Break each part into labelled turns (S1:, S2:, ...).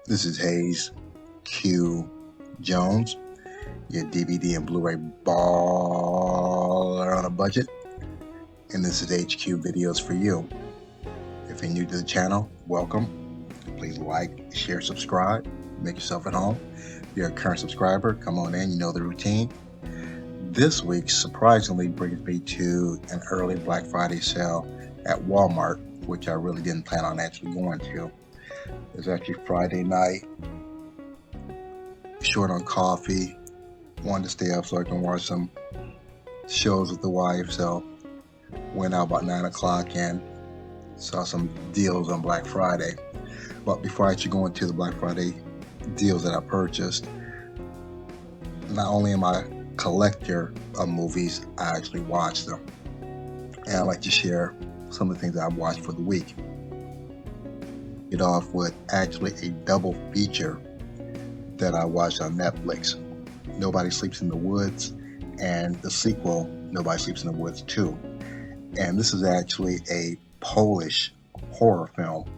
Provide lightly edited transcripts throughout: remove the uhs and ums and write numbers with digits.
S1: This is Hayes Q Jones, your DVD and Blu-ray baller on a budget, and this is HQ Videos for you. If you're new to the channel, welcome. Please like, share, subscribe, make yourself at home. If you're a current subscriber, come on in, you know the routine. This week surprisingly brings me to an early Black Friday sale at Walmart, which I really didn't plan on actually going to. It's actually Friday night, short on coffee, wanted to stay up so I can watch some shows with the wife, so went out about 9 o'clock and saw some deals on Black Friday. But before I actually go into the Black Friday deals that I purchased, not only am I a collector of movies, I actually watch them. And I'd like to share some of the things that I've watched for the week. Get off with actually a double feature that I watched on Netflix, Nobody Sleeps in the Woods, and the sequel, Nobody Sleeps in the Woods 2. And this is actually a Polish horror film.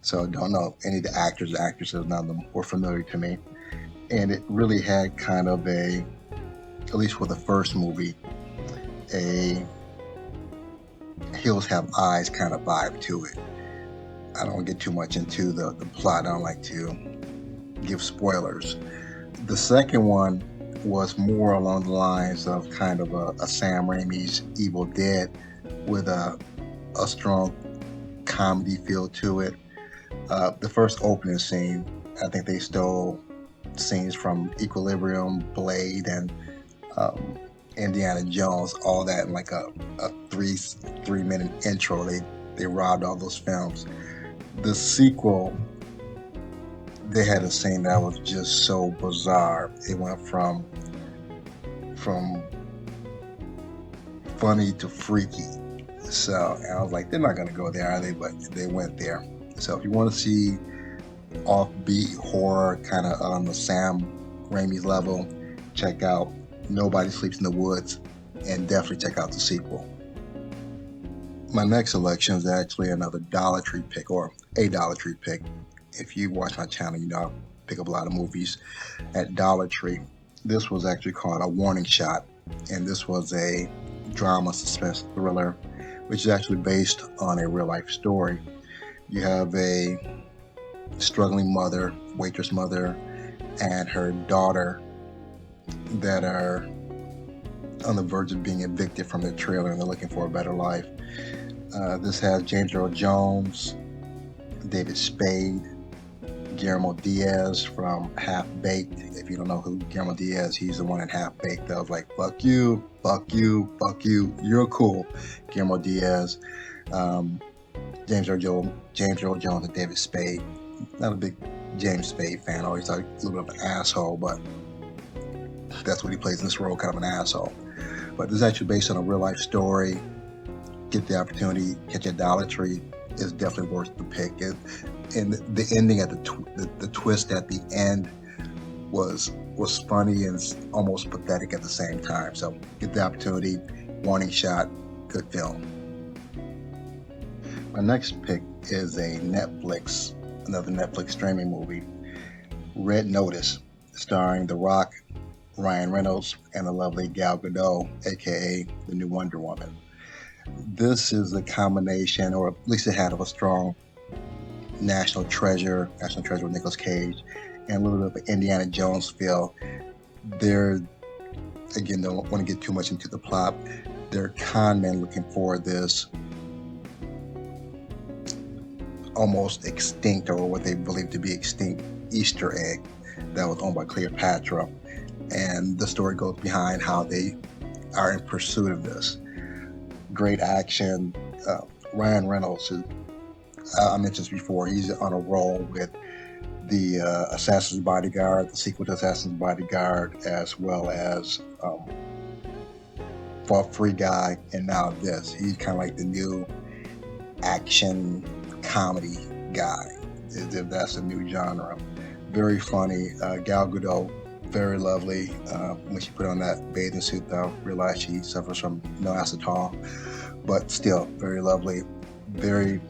S1: So I don't know any of the actors or actresses, none of them were familiar to me. And it really had kind of a, at least for the first movie, a Hills Have Eyes kind of vibe to it. I don't get too much into the plot. I don't like to give spoilers. The second one was more along the lines of kind of a Sam Raimi's Evil Dead with a strong comedy feel to it. The first opening scene, I think they stole scenes from Equilibrium, Blade, and Indiana Jones, all that in like a three-minute intro. They robbed all those films. The sequel, they had a scene that was just so bizarre. It went from funny to freaky. So and I was like, they're not gonna go there, are they? But they went there. So if you want to see offbeat horror, kind of on the Sam Raimi's level, check out Nobody Sleeps in the Woods, and definitely check out the sequel. My next selection is actually another Dollar Tree pick, or a Dollar Tree pick. If you watch my channel, you know I pick up a lot of movies at Dollar Tree. This was actually called A Warning Shot, and this was a drama suspense thriller, which is actually based on a real life story. You have a struggling mother, waitress mother, and her daughter that are on the verge of being evicted from their trailer, and they're looking for a better life. This has James Earl Jones, David Spade, Guillermo Diaz from Half Baked. If you don't know who Guillermo Diaz, he's the one in Half Baked that was like, fuck you, fuck you, fuck you, you're cool. Guillermo Diaz, James Earl Jones, and David Spade. Not a big James Spade fan. I always thought he was a little bit of an asshole, but that's what he plays in this role, kind of an asshole. But this is actually based on a real life story. Get the opportunity, catch a Dollar Tree, is definitely worth the pick. And the ending at the twist at the end was funny and almost pathetic at the same time. So get the opportunity. Warning Shot, good film. My next pick is another Netflix streaming movie, Red Notice, starring The Rock, Ryan Reynolds, and the lovely Gal Gadot, aka the new Wonder Woman. This is a combination, or at least it had, of a strong National Treasure with Nicolas Cage, and a little bit of an Indiana Jones feel. They're, again, don't want to get too much into the plot. They're con men looking for this almost extinct, or what they believe to be extinct, Easter egg that was owned by Cleopatra. And the story goes behind how they are in pursuit of this. Great action. Ryan Reynolds, who I mentioned this before, he's on a roll with the Assassin's Bodyguard, the sequel to Assassin's Bodyguard, as well as For a Free Guy, and now this. He's kind of like the new action comedy guy, if that's a new genre. Very funny. Gal Gadot, very lovely. When she put on that bathing suit, though, realized she suffers from no acetol, but still very lovely. Very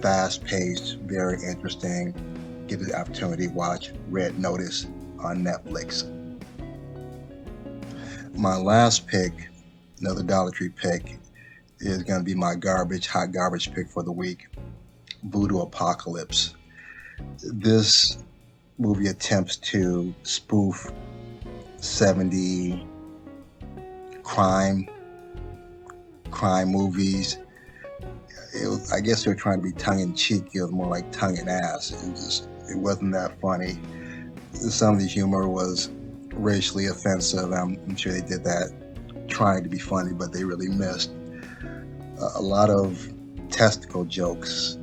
S1: fast-paced, very interesting. get the opportunity to watch Red Notice on Netflix. My last pick, another Dollar Tree pick, is going to be my hot garbage pick for the week, Voodoo Apocalypse. This movie attempts to spoof 70 crime movies. I guess they're trying to be tongue-in-cheek. It was more like tongue-in-ass. It wasn't that funny. Some of the humor was racially offensive. I'm sure they did that trying to be funny, but they really missed. A lot of testicle jokes.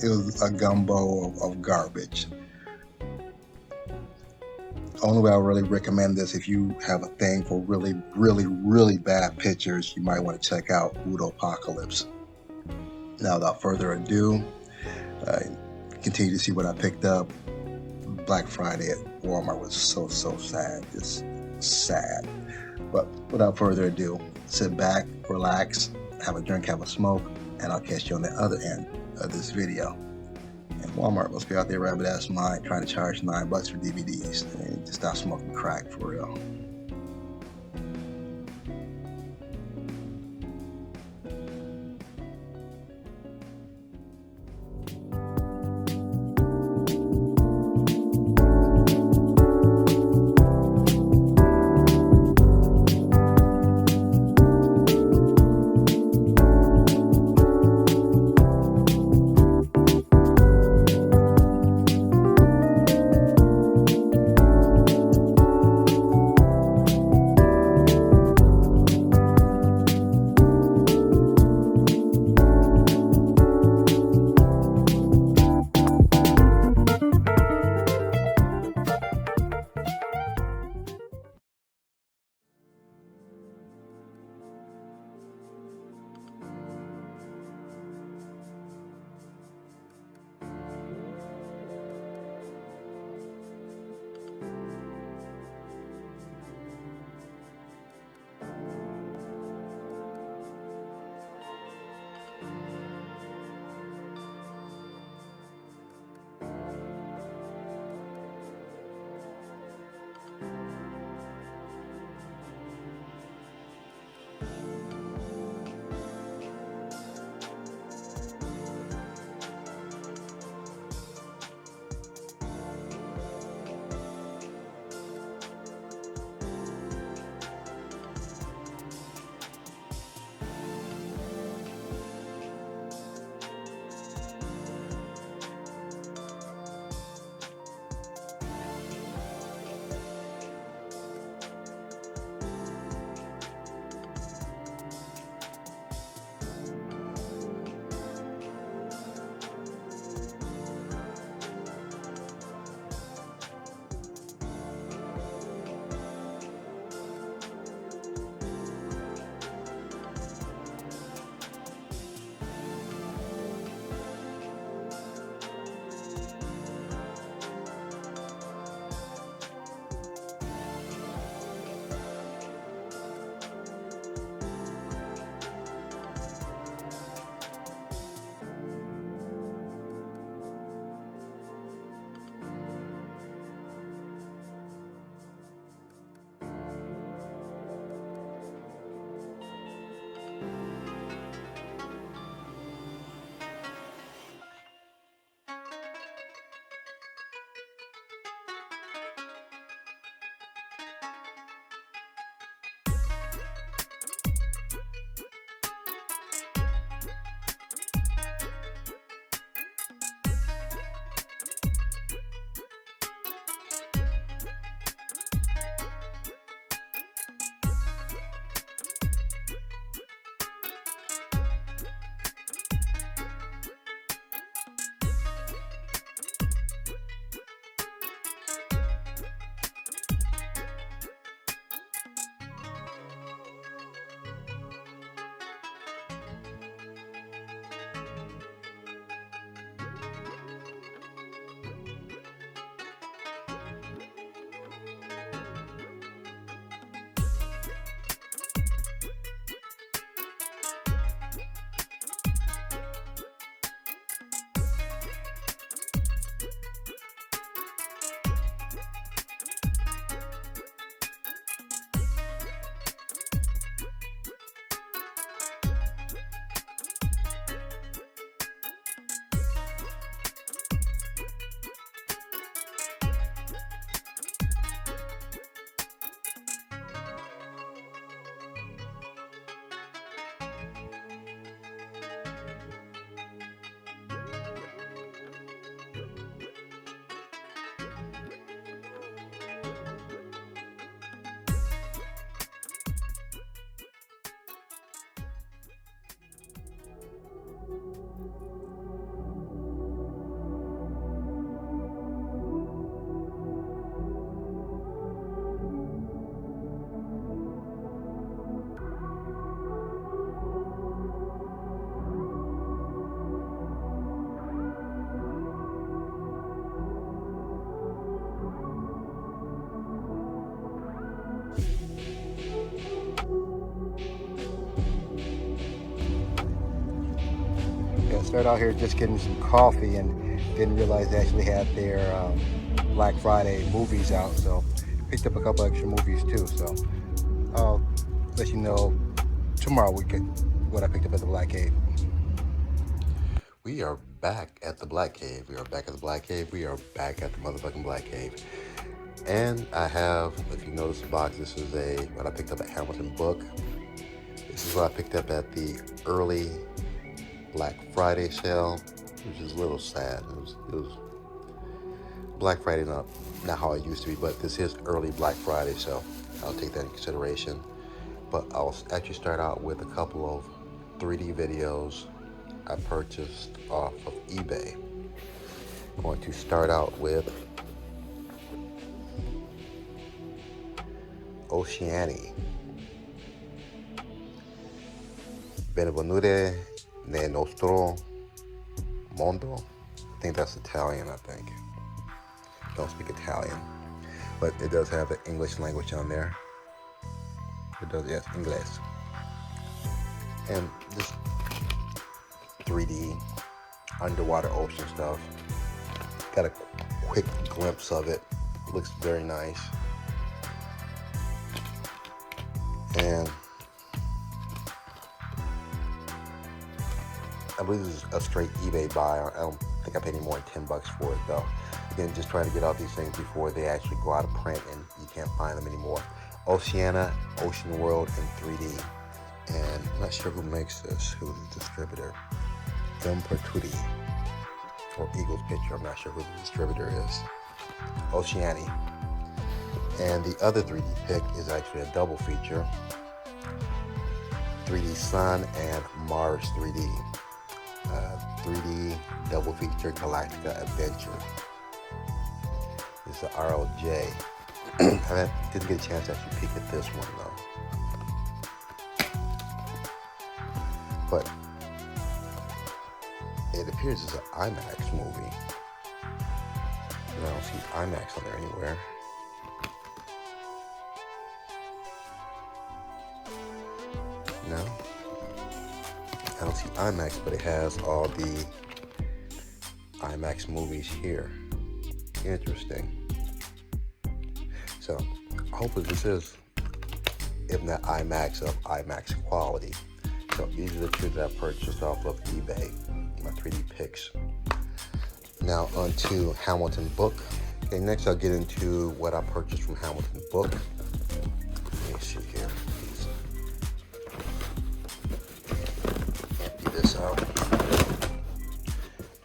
S1: It was a gumbo of garbage. Only way I really recommend this, if you have a thing for really, really, really bad pictures, you might want to check out Voodoo Apocalypse. Now, without further ado, continue to see what I picked up. Black Friday at Walmart was so sad, just sad. But without further ado, sit back, relax, have a drink, have a smoke, and I'll catch you on the other end of this video. And Walmart must be out there rabbit ass mind trying to charge $9 for DVDs. They need to stop smoking crack for real. Started out here just getting some coffee and didn't realize they actually had their Black Friday movies out. So picked up a couple extra movies too. So I'll let you know tomorrow what I picked up at the Black Cave. We are back at the Black Cave. We are back at the Black Cave. We are back at the motherfucking Black Cave. And I have, if you notice the box, this is what I picked up at Hamilton Book. This is what I picked up at the early Black Friday sale, which is a little sad. It was Black Friday, not how it used to be, but this is early Black Friday, so I'll take that in consideration. But I'll actually start out with a couple of 3D videos I purchased off of eBay. I'm going to start out with Oceani. Benvenuti nel nostro mondo. I think that's Italian, I think. Don't speak Italian, but it does have the English language on there. It does, yes, English. And this 3D underwater ocean stuff. Got a quick glimpse of it. Looks very nice. And I believe this is a straight eBay buy. I don't think I paid any more than $10 for it though. Again, just trying to get out these things before they actually go out of print and you can't find them anymore. Oceana, Ocean World in 3D. And I'm not sure who makes this, who's the distributor. Pertuti, or Eagles Picture, I'm not sure who the distributor is. Oceani. And the other 3D pick is actually a double feature. 3D Sun and Mars 3D. 3D double feature Galactica Adventure. It's the RLJ. I didn't get a chance to actually peek at this one though. But it appears it's an IMAX movie. And I don't see IMAX on there anywhere. No. I don't see IMAX, but it has all the IMAX movies here. Interesting. So, hopefully this is, if not IMAX, of IMAX quality. So these are the two that I purchased off of eBay, my 3D picks. Now on to Hamilton Book. Okay, next I'll get into what I purchased from Hamilton Book. Let me see here. Empty this out.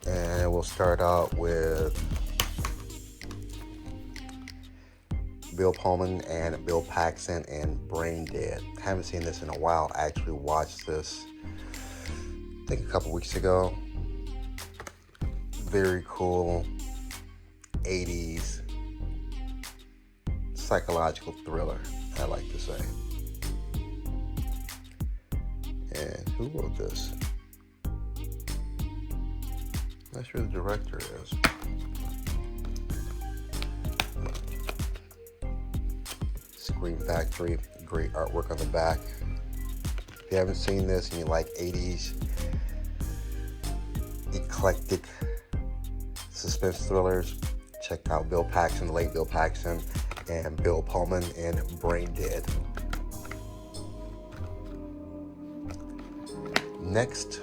S1: And we'll start out with Bill Pullman and Bill Paxton and Brain Dead. I haven't seen this in a while. I actually watched this, I think a couple weeks ago. Very cool 80s psychological thriller, I like to say. And who wrote this? I'm not sure who the director is. Scream Factory, great artwork on the back. If you haven't seen this and you like 80s eclectic suspense thrillers, check out Bill Paxton, the late Bill Paxton, and Bill Pullman in Brain Dead. Next,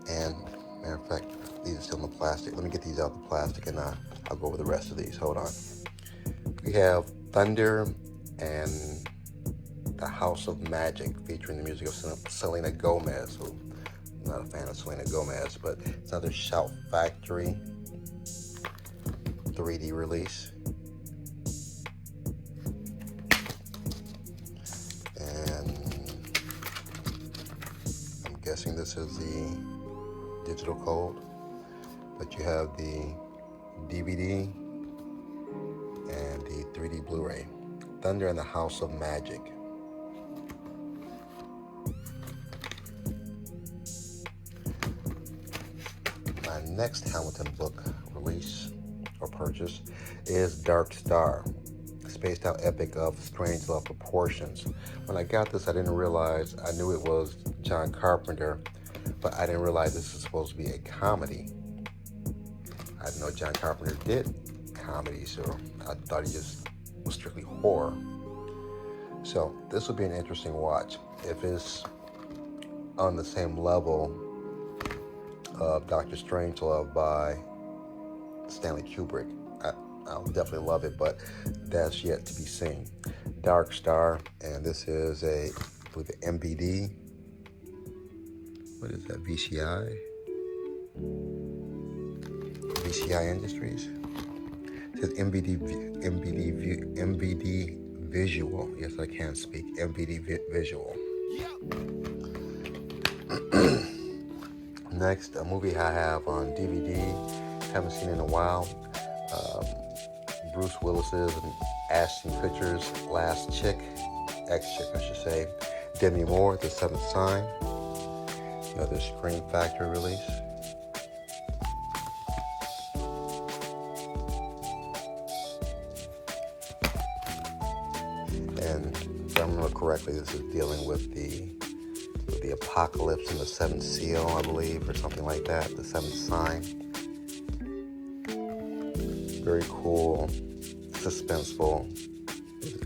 S1: and matter of fact, these are still in the plastic. Let me get these out of the plastic and I'll go over the rest of these. Hold on. We have Thunder and the House of Magic, featuring the music of Selena Gomez. So I'm not a fan of Selena Gomez, but it's another Shout Factory 3D release. And I'm guessing this is the digital code, but you have the DVD and the 3D Blu-ray. Thunder and the House of Magic. My next Hamilton Book release or purchase is Dark Star, spaced out epic of Strangelove proportions. When I got this, I didn't realize, I knew it was John Carpenter,
S2: but I didn't realize this is supposed to be a comedy. I didn't know John Carpenter did comedies, so I thought he just was strictly horror. So this will be an interesting watch. If it's on the same level of Doctor Strangelove by Stanley Kubrick, I'll definitely love it, but that's yet to be seen. Dark Star, and this is I believe the MBD. What is that? VCI Industries. It says MBD Visual. Yes, I can speak. MBD Visual. Next, a movie I have on DVD, haven't seen in a while. Bruce Willis's and Ashton Kutcher's last chick, ex-chick I should say, Demi Moore, The Seventh Sign, another Scream Factory release. And if I remember correctly, this is dealing with the apocalypse and the seventh seal, I believe, or something like that, the seventh sign. Very cool, suspenseful,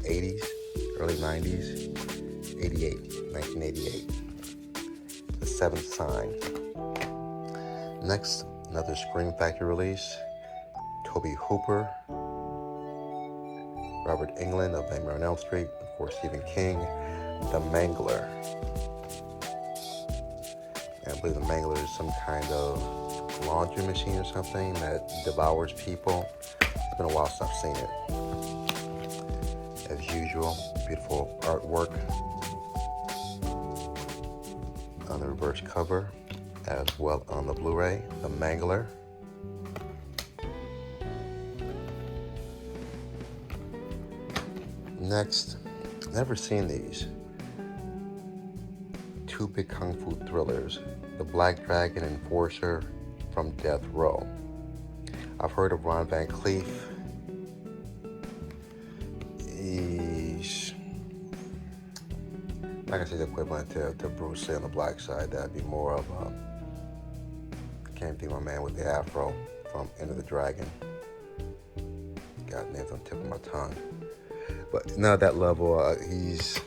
S2: 80s, early 90s, 1988. The Seventh Sign. Next, another Scream Factory release, Tobe Hooper, Robert Englund of Nightmare on Elm Street, of course Stephen King, The Mangler. And I believe The Mangler is some kind of laundry machine or something that devours people. It's been a while since I've seen it. As usual, beautiful artwork on the reverse cover, as well on the Blu-ray, The Mangler. Next, never seen these. Two big kung fu thrillers, The Black Dragon Enforcer from Death Row. I've heard of Ron Van Cleef. He's not gonna say the equivalent to Bruce Lee on the black side. That'd be more of I can't think of my man with the afro from Enter the Dragon. God, name's on the tip of my tongue. But not at that level. He's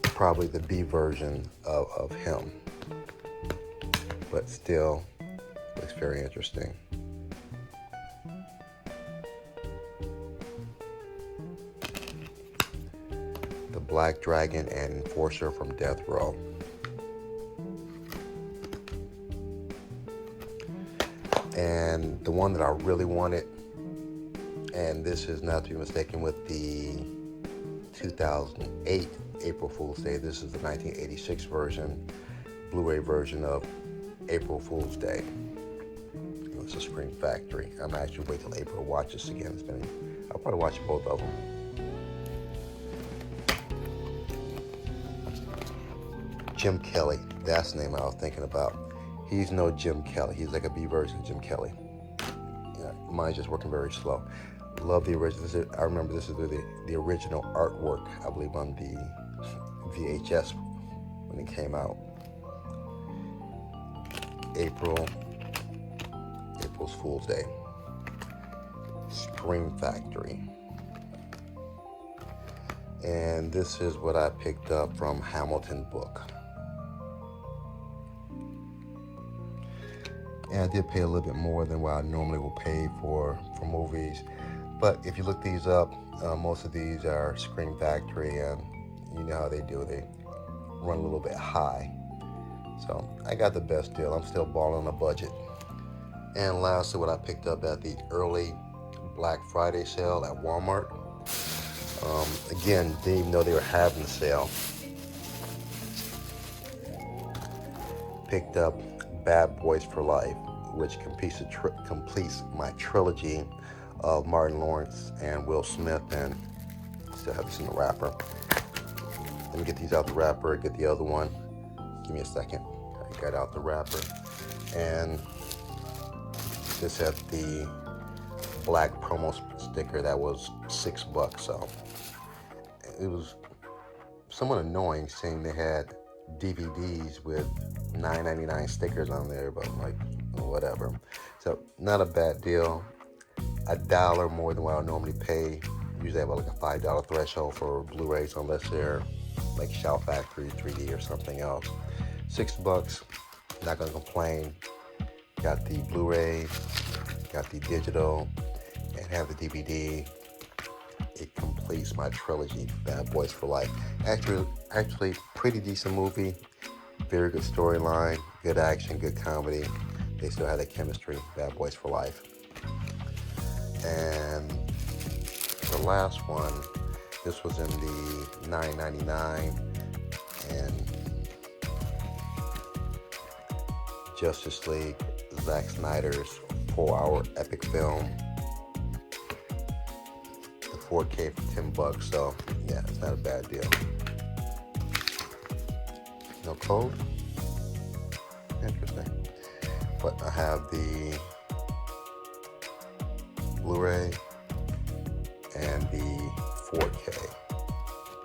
S2: probably the B version of him. But still, looks very interesting. The Black Dragon and Enforcer from Death Row. And the one that I really wanted, and this is not to be mistaken with the 2008 April Fool's Day. This is the 1986 version, Blu-ray version of April Fool's Day. It's a Scream Factory. I'm actually wait till April to watch this again. I'll probably watch both of them. Jim Kelly, that's the name I was thinking about. He's no Jim Kelly. He's like a B version of Jim Kelly. Yeah, mine's just working very slow. Love the original. I remember this is the original artwork, I believe, on the VHS when it came out. April's Fool's Day. Scream Factory. And this is what I picked up from Hamilton Book. And I did pay a little bit more than what I normally will pay for movies. But if you look these up, most of these are Scream Factory, and you know how they do. They run a little bit high. So I got the best deal. I'm still balling on a budget. And lastly, what I picked up at the early Black Friday sale at Walmart. Again, didn't even know they were having the sale. Picked up Bad Boys for Life, which completes my trilogy of Martin Lawrence and Will Smith, and still have this in the wrapper. Let me get these out the wrapper, get the other one. Give me a second. I got out the wrapper, and this had the black promo sticker that was $6, so it was somewhat annoying seeing they had DVDs with $9.99 stickers on there, but I'm like, whatever. So not a bad deal. $1 more than what I normally pay. Usually I have like a $5 threshold for Blu-rays unless they're like Shout Factory 3D or something else. $6, not gonna complain. Got the Blu-ray, got the digital, and have the DVD. It completes my trilogy, Bad Boys for Life. Actually, pretty decent movie. Very good storyline, good action, good comedy. They still had that chemistry, Bad Boys for Life. And the last one, this was in the $9.99, and Justice League, Zack Snyder's 4-hour epic film. The 4K for $10, so yeah, it's not a bad deal. No code? Interesting. But I have the Blu-ray and the 4K.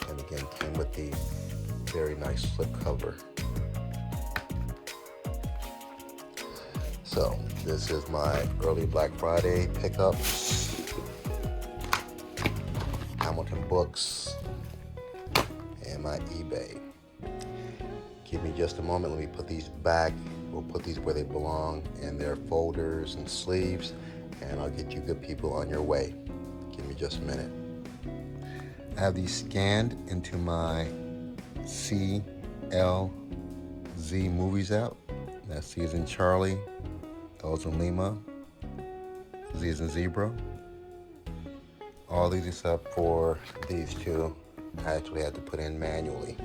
S2: And again, came with the very nice slipcover. So this is my early Black Friday pickups. Hamilton Books and my eBay. Give me just a moment. Let me put these back. We'll put these where they belong in their folders and sleeves, and I'll get you good people on your way. Give me just a minute. I have these scanned into my CLZ Movies app. That C is in Charlie, L is in Lima, Z is in Zebra. All these except for these two, I actually had to put in manually.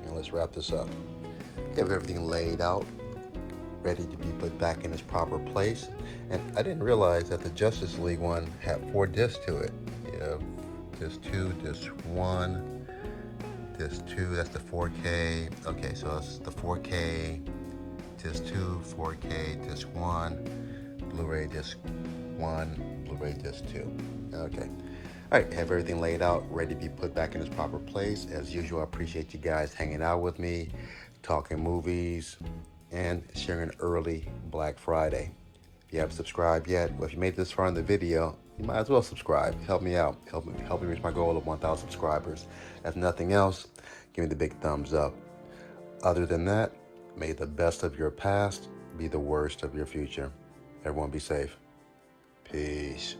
S2: And let's wrap this up. Have everything laid out, ready to be put back in its proper place. And I didn't realize that the Justice League one had 4 discs to it. You know, disc 2, disc 1, disc 2, that's the 4K. Okay, so that's the 4K, disc 2, 4K, disc 1, Blu-ray disc 1, Blu-ray disc 2. Okay. All right, have everything laid out, ready to be put back in its proper place. As usual, I appreciate you guys hanging out with me, talking movies, and sharing an early Black Friday. If you haven't subscribed yet, well, if you made this far in the video, you might as well subscribe. Help me out. Help me reach my goal of 1,000 subscribers. If nothing else, give me the big thumbs up. Other than that, may the best of your past be the worst of your future. Everyone be safe. Peace.